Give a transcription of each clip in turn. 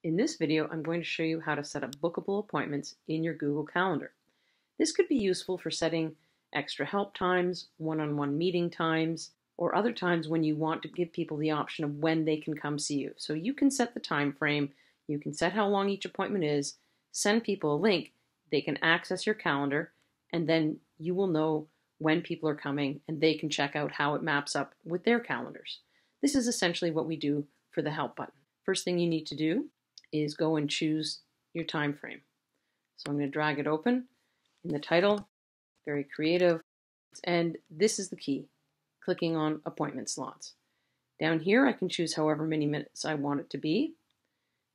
In this video, I'm going to show you how to set up bookable appointments in your Google Calendar. This could be useful for setting extra help times, one-on-one meeting times, or other times when you want to give people the option of when they can come see you. So you can set the time frame, you can set how long each appointment is, send people a link, they can access your calendar, and then you will know when people are coming and they can check out how it maps up with their calendars. This is essentially what we do for the help button. First thing you need to do is go and choose your time frame. So I'm going to drag it open. In the title, very creative, and this is the key, clicking on appointment slots. Down here I can choose however many minutes I want it to be,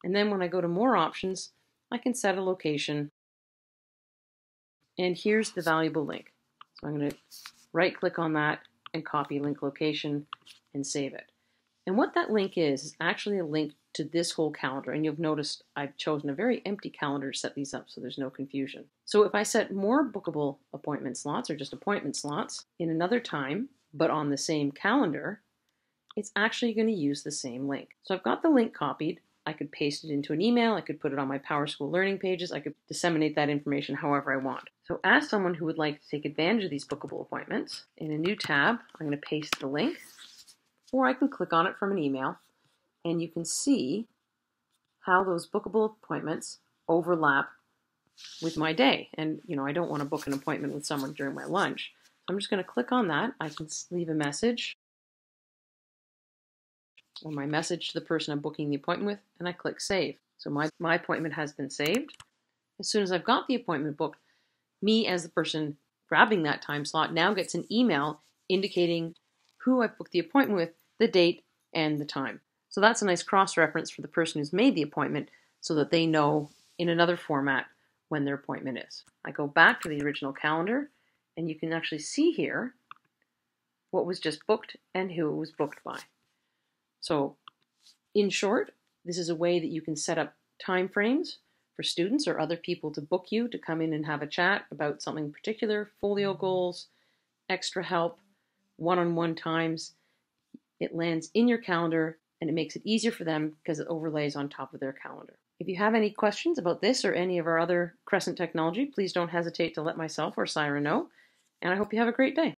and then when I go to more options I can set a location, and here's the valuable link. So I'm going to right click on that and copy link location and save it. And what that link is actually a link to this whole calendar. And you've noticed I've chosen a very empty calendar to set these up so there's no confusion. So if I set more bookable appointment slots or just appointment slots in another time, but on the same calendar, it's actually going to use the same link. So I've got the link copied. I could paste it into an email. I could put it on my PowerSchool learning pages. I could disseminate that information however I want. So as someone who would like to take advantage of these bookable appointments, in a new tab, I'm going to paste the link, or I can click on it from an email, and you can see how those bookable appointments overlap with my day. And I don't want to book an appointment with someone during my lunch. So I'm just going to click on that. I can leave a message or my message to the person I'm booking the appointment with, and I click save. So my appointment has been saved. As soon as I've got the appointment booked, me as the person grabbing that time slot now gets an email indicating who I've booked the appointment with, the date, and the time. So that's a nice cross-reference for the person who's made the appointment so that they know in another format when their appointment is. I go back to the original calendar, and you can actually see here what was just booked and who it was booked by. So in short, this is a way that you can set up time frames for students or other people to book you to come in and have a chat about something particular, folio goals, extra help, one-on-one times. It lands in your calendar and it makes it easier for them because it overlays on top of their calendar. If you have any questions about this or any of our other Crescent technology, please don't hesitate to let myself or Syra know, and I hope you have a great day.